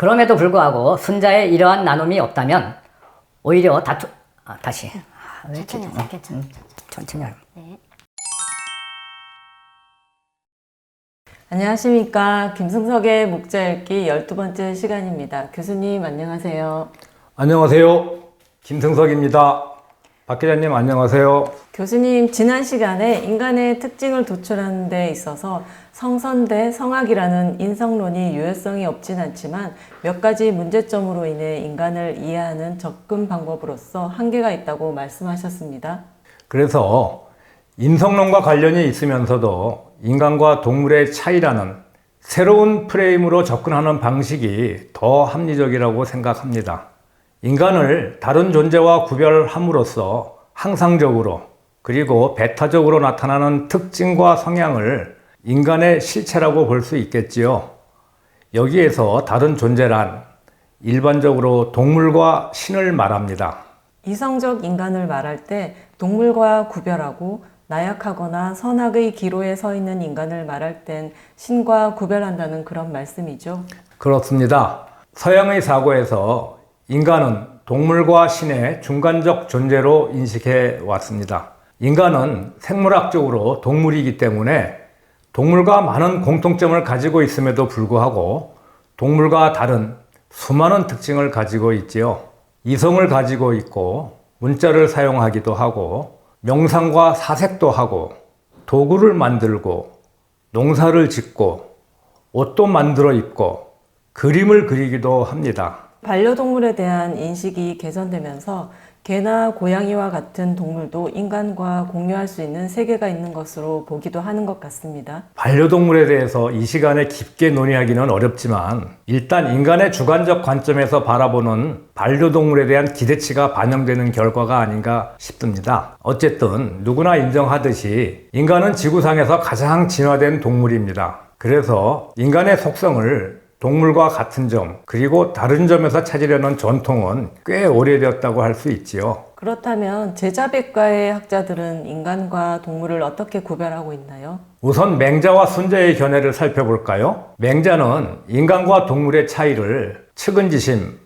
그럼에도 불구하고 순자의 이러한 나눔이 없다면 오히려 다시. 천천히 하세요. 괜찮아요. 천천히 하세요. 네. 안녕하십니까. 김승석의 목자 읽기 12번째 시간입니다. 교수님 안녕하세요. 안녕하세요. 김승석입니다. 박 기자님 안녕하세요. 교수님, 지난 시간에 인간의 특징을 도출하는 데 있어서 성선대 성악이라는 인성론이 유효성이 없진 않지만 몇 가지 문제점으로 인해 인간을 이해하는 접근 방법으로서 한계가 있다고 말씀하셨습니다. 그래서 인성론과 관련이 있으면서도 인간과 동물의 차이라는 새로운 프레임으로 접근하는 방식이 더 합리적이라고 생각합니다. 인간을 다른 존재와 구별함으로써 항상적으로 그리고 배타적으로 나타나는 특징과 성향을 인간의 실체라고 볼 수 있겠지요. 여기에서 다른 존재란 일반적으로 동물과 신을 말합니다. 이성적 인간을 말할 때 동물과 구별하고 나약하거나 선악의 기로에 서 있는 인간을 말할 땐 신과 구별한다는 그런 말씀이죠. 그렇습니다. 서양의 사고에서 인간은 동물과 신의 중간적 존재로 인식해 왔습니다. 인간은 생물학적으로 동물이기 때문에 동물과 많은 공통점을 가지고 있음에도 불구하고 동물과 다른 수많은 특징을 가지고 있지요. 이성을 가지고 있고 문자를 사용하기도 하고 명상과 사색도 하고 도구를 만들고 농사를 짓고 옷도 만들어 입고 그림을 그리기도 합니다. 반려동물에 대한 인식이 개선되면서 개나 고양이와 같은 동물도 인간과 공유할 수 있는 세계가 있는 것으로 보기도 하는 것 같습니다. 반려동물에 대해서 이 시간에 깊게 논의하기는 어렵지만 일단 인간의 주관적 관점에서 바라보는 반려동물에 대한 기대치가 반영되는 결과가 아닌가 싶습니다. 어쨌든 누구나 인정하듯이 인간은 지구상에서 가장 진화된 동물입니다. 그래서 인간의 속성을 동물과 같은 점, 그리고 다른 점에서 찾으려는 전통은 꽤 오래되었다고 할 수 있지요. 그렇다면 제자백과의 학자들은 인간과 동물을 어떻게 구별하고 있나요? 우선 맹자와 순자의 견해를 살펴볼까요? 맹자는 인간과 동물의 차이를 측은지심,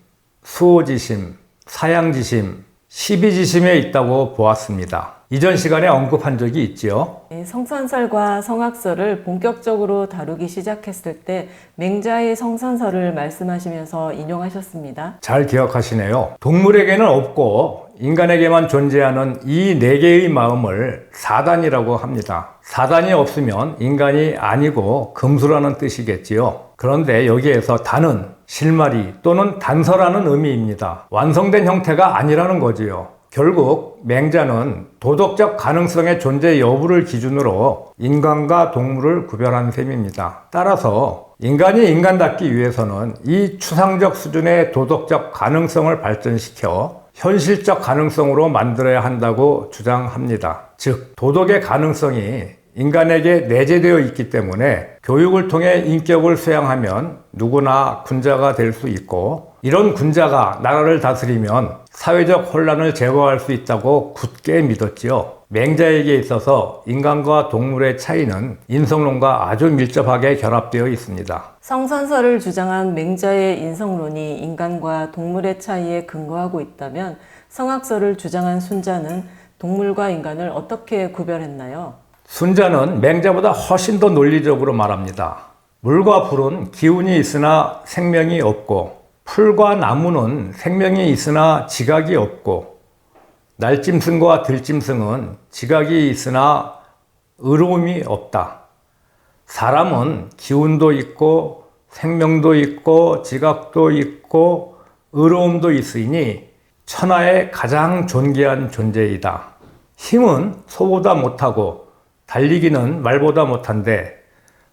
수호지심, 사양지심, 시비지심에 있다고 보았습니다. 이전 시간에 언급한 적이 있지요. 성선설과 성악설을 본격적으로 다루기 시작했을 때 맹자의 성선설을 말씀하시면서 인용하셨습니다. 잘 기억하시네요. 동물에게는 없고 인간에게만 존재하는 이 네 개의 마음을 사단이라고 합니다. 사단이 없으면 인간이 아니고 금수라는 뜻이겠지요. 그런데 여기에서 단은 실마리 또는 단서라는 의미입니다. 완성된 형태가 아니라는 거지요. 결국 맹자는 도덕적 가능성의 존재 여부를 기준으로 인간과 동물을 구별한 셈입니다. 따라서 인간이 인간답기 위해서는 이 추상적 수준의 도덕적 가능성을 발전시켜 현실적 가능성으로 만들어야 한다고 주장합니다. 즉, 도덕의 가능성이 인간에게 내재되어 있기 때문에 교육을 통해 인격을 수양하면 누구나 군자가 될 수 있고 이런 군자가 나라를 다스리면 사회적 혼란을 제거할 수 있다고 굳게 믿었지요. 맹자에게 있어서 인간과 동물의 차이는 인성론과 아주 밀접하게 결합되어 있습니다. 성선설을 주장한 맹자의 인성론이 인간과 동물의 차이에 근거하고 있다면 성악설을 주장한 순자는 동물과 인간을 어떻게 구별했나요? 순자는 맹자보다 훨씬 더 논리적으로 말합니다. 물과 불은 기운이 있으나 생명이 없고 풀과 나무는 생명이 있으나 지각이 없고 날짐승과 들짐승은 지각이 있으나 의로움이 없다. 사람은 기운도 있고 생명도 있고 지각도 있고 의로움도 있으니 천하의 가장 존귀한 존재이다. 힘은 소보다 못하고 달리기는 말보다 못한데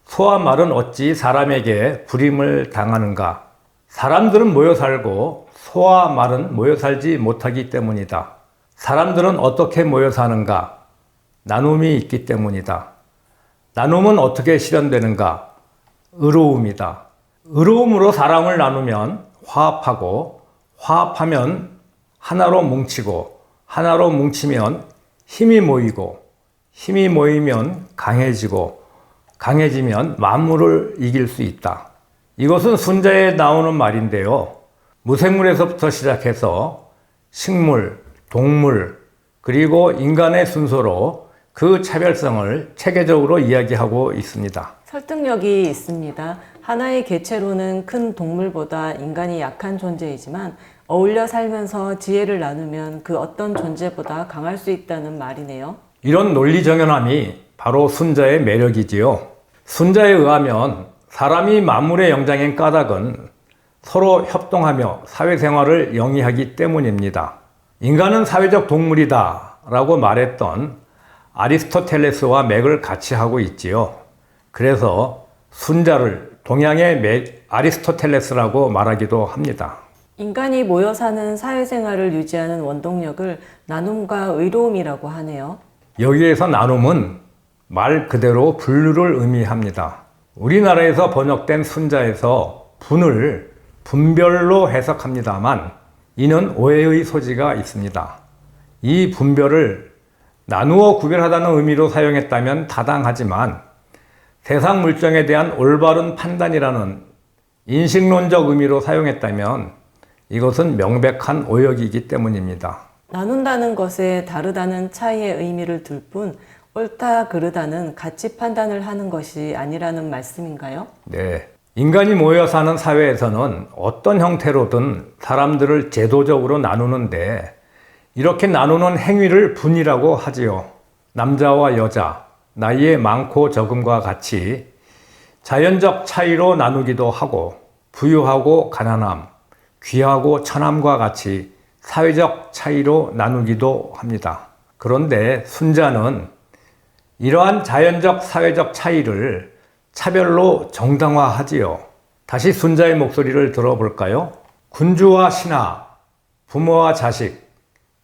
소와 말은 어찌 사람에게 불임을 당하는가? 사람들은 모여 살고 소와 말은 모여 살지 못하기 때문이다. 사람들은 어떻게 모여 사는가? 나눔이 있기 때문이다. 나눔은 어떻게 실현되는가? 의로움이다. 의로움으로 사랑을 나누면 화합하고 화합하면 하나로 뭉치고 하나로 뭉치면 힘이 모이고 힘이 모이면 강해지고 강해지면 만물을 이길 수 있다. 이것은 순자에 나오는 말인데요. 무생물에서부터 시작해서 식물, 동물, 그리고 인간의 순서로 그 차별성을 체계적으로 이야기하고 있습니다. 설득력이 있습니다. 하나의 개체로는 큰 동물보다 인간이 약한 존재이지만 어울려 살면서 지혜를 나누면 그 어떤 존재보다 강할 수 있다는 말이네요. 이런 논리 정연함이 바로 순자의 매력이지요. 순자에 의하면 사람이 만물의 영장인 까닭은 서로 협동하며 사회생활을 영위하기 때문입니다. 인간은 사회적 동물이다 라고 말했던 아리스토텔레스와 맥을 같이 하고 있지요. 그래서 순자를 동양의 아리스토텔레스라고 말하기도 합니다. 인간이 모여 사는 사회생활을 유지하는 원동력을 나눔과 의로움이라고 하네요. 여기에서 나눔은 말 그대로 분류를 의미합니다. 우리나라에서 번역된 순자에서 분을 분별로 해석합니다만 이는 오해의 소지가 있습니다. 이 분별을 나누어 구별하다는 의미로 사용했다면 타당하지만 세상 물정에 대한 올바른 판단이라는 인식론적 의미로 사용했다면 이것은 명백한 오역이기 때문입니다. 나눈다는 것에 다르다는 차이의 의미를 둘 뿐 옳다 그르다는 가치 판단을 하는 것이 아니라는 말씀인가요? 네. 인간이 모여 사는 사회에서는 어떤 형태로든 사람들을 제도적으로 나누는데 이렇게 나누는 행위를 분이라고 하지요. 남자와 여자, 나이의 많고 적음과 같이 자연적 차이로 나누기도 하고 부유하고 가난함, 귀하고 천함과 같이 사회적 차이로 나누기도 합니다. 그런데 순자는 이러한 자연적 사회적 차이를 차별로 정당화하지요. 다시 순자의 목소리를 들어볼까요? 군주와 신하, 부모와 자식,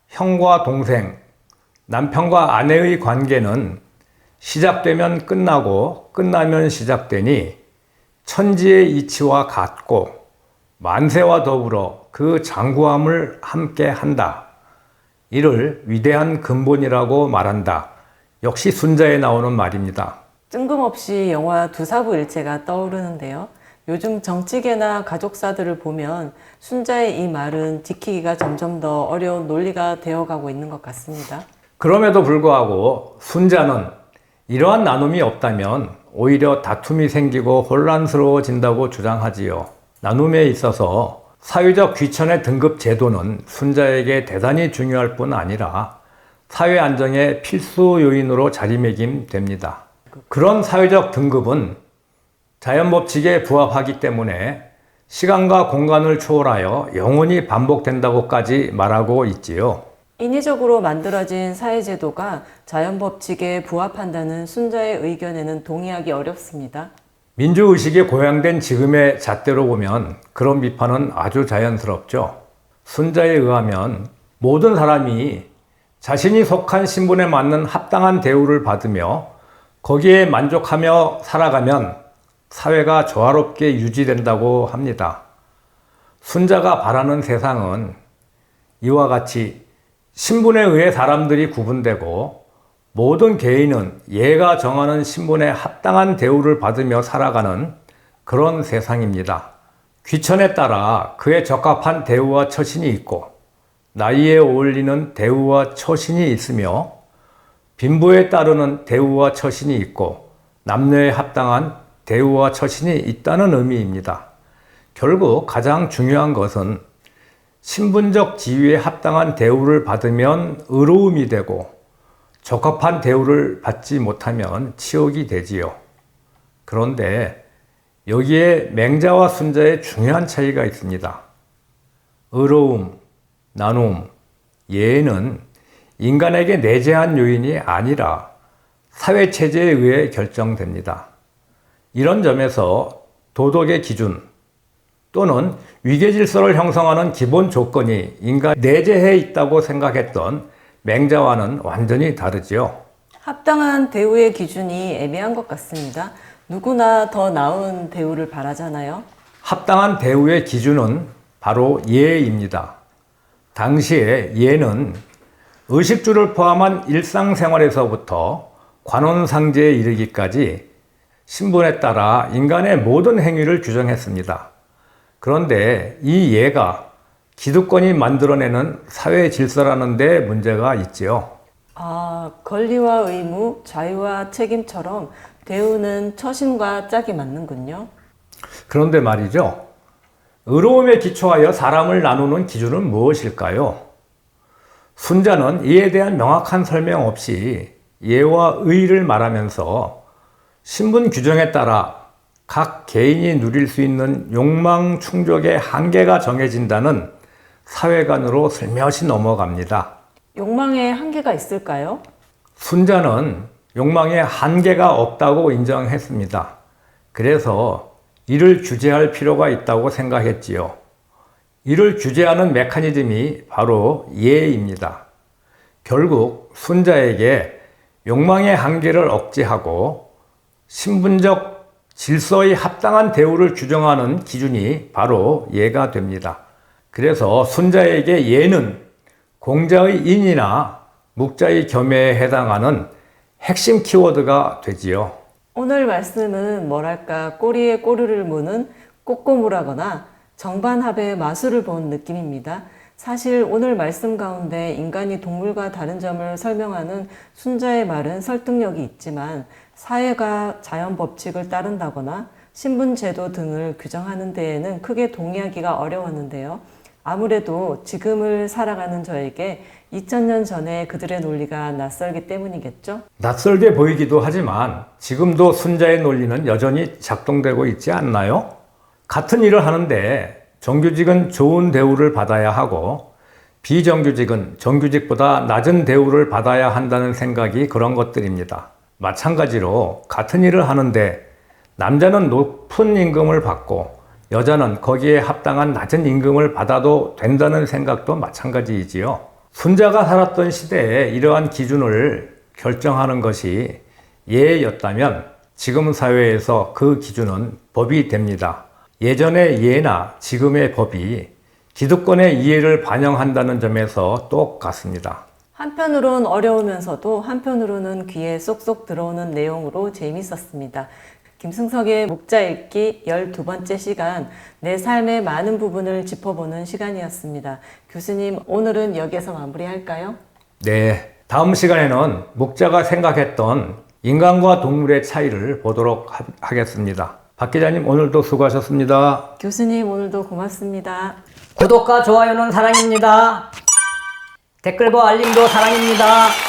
형과 동생, 남편과 아내의 관계는 시작되면 끝나고 끝나면 시작되니 천지의 이치와 같고 만세와 더불어 그 장구함을 함께 한다. 이를 위대한 근본이라고 말한다. 역시 순자에 나오는 말입니다. 뜬금없이 영화 두사부일체가 떠오르는데요. 요즘 정치계나 가족사들을 보면 순자의 이 말은 지키기가 점점 더 어려운 논리가 되어가고 있는 것 같습니다. 그럼에도 불구하고 순자는 이러한 나눔이 없다면 오히려 다툼이 생기고 혼란스러워진다고 주장하지요. 나눔에 있어서 사회적 귀천의 등급 제도는 순자에게 대단히 중요할 뿐 아니라 사회 안정의 필수 요인으로 자리매김됩니다. 그런 사회적 등급은 자연법칙에 부합하기 때문에 시간과 공간을 초월하여 영원히 반복된다고까지 말하고 있지요. 인위적으로 만들어진 사회제도가 자연법칙에 부합한다는 순자의 의견에는 동의하기 어렵습니다. 민주의식이 고양된 지금의 잣대로 보면 그런 비판은 아주 자연스럽죠. 순자에 의하면 모든 사람이 자신이 속한 신분에 맞는 합당한 대우를 받으며 거기에 만족하며 살아가면 사회가 조화롭게 유지된다고 합니다. 순자가 바라는 세상은 이와 같이 신분에 의해 사람들이 구분되고 모든 개인은 얘가 정하는 신분에 합당한 대우를 받으며 살아가는 그런 세상입니다. 귀천에 따라 그에 적합한 대우와 처신이 있고 나이에 어울리는 대우와 처신이 있으며 빈부에 따르는 대우와 처신이 있고 남녀에 합당한 대우와 처신이 있다는 의미입니다. 결국 가장 중요한 것은 신분적 지위에 합당한 대우를 받으면 의로움이 되고 적합한 대우를 받지 못하면 치욕이 되지요. 그런데 여기에 맹자와 순자의 중요한 차이가 있습니다. 의로움, 나눔, 예는 인간에게 내재한 요인이 아니라 사회체제에 의해 결정됩니다. 이런 점에서 도덕의 기준 또는 위계질서를 형성하는 기본 조건이 인간 내재해 있다고 생각했던 맹자와는 완전히 다르지요. 합당한 대우의 기준이 애매한 것 같습니다. 누구나 더 나은 대우를 바라잖아요. 합당한 대우의 기준은 바로 예입니다. 당시에 예는 의식주를 포함한 일상생활에서부터 관원상제에 이르기까지 신분에 따라 인간의 모든 행위를 규정했습니다. 그런데 이 예가 기득권이 만들어내는 사회 질서라는 데 문제가 있지요. 권리와 의무, 자유와 책임처럼 대우는 처신과 짝이 맞는군요. 그런데 말이죠. 의로움에 기초하여 사람을 나누는 기준은 무엇일까요? 순자는 이에 대한 명확한 설명 없이 예와 의를 말하면서 신분 규정에 따라 각 개인이 누릴 수 있는 욕망 충족의 한계가 정해진다는 사회관으로 슬며시 넘어갑니다. 욕망에 한계가 있을까요? 순자는 욕망에 한계가 없다고 인정했습니다. 그래서 이를 규제할 필요가 있다고 생각했지요. 이를 규제하는 메커니즘이 바로 예입니다. 결국 순자에게 욕망의 한계를 억제하고 신분적 질서의 합당한 대우를 규정하는 기준이 바로 예가 됩니다. 그래서 순자에게 예는 공자의 인이나 묵자의 겸해에 해당하는 핵심 키워드가 되지요. 오늘 말씀은 뭐랄까 꼬리에 꼬리를 무는 꼬꼬무라거나 정반합의 마술을 본 느낌입니다. 사실 오늘 말씀 가운데 인간이 동물과 다른 점을 설명하는 순자의 말은 설득력이 있지만 사회가 자연 법칙을 따른다거나 신분 제도 등을 규정하는 데에는 크게 동의하기가 어려웠는데요. 아무래도 지금을 살아가는 저에게 2000년 전에 그들의 논리가 낯설기 때문이겠죠? 낯설게 보이기도 하지만 지금도 순자의 논리는 여전히 작동되고 있지 않나요? 같은 일을 하는데 정규직은 좋은 대우를 받아야 하고 비정규직은 정규직보다 낮은 대우를 받아야 한다는 생각이 그런 것들입니다. 마찬가지로 같은 일을 하는데 남자는 높은 임금을 받고 여자는 거기에 합당한 낮은 임금을 받아도 된다는 생각도 마찬가지이지요. 순자가 살았던 시대에 이러한 기준을 결정하는 것이 예였다면 지금 사회에서 그 기준은 법이 됩니다. 예전의 예나 지금의 법이 기득권의 이해를 반영한다는 점에서 똑같습니다. 한편으론 어려우면서도 한편으로는 귀에 쏙쏙 들어오는 내용으로 재미있었습니다. 김승석의 묵자 읽기 12번째 시간, 내 삶의 많은 부분을 짚어보는 시간이었습니다. 교수님, 오늘은 여기에서 마무리할까요? 네, 다음 시간에는 묵자가 생각했던 인간과 동물의 차이를 보도록 하겠습니다. 박 기자님, 오늘도 수고하셨습니다. 교수님, 오늘도 고맙습니다. 구독과 좋아요는 사랑입니다. 댓글과 알림도 사랑입니다.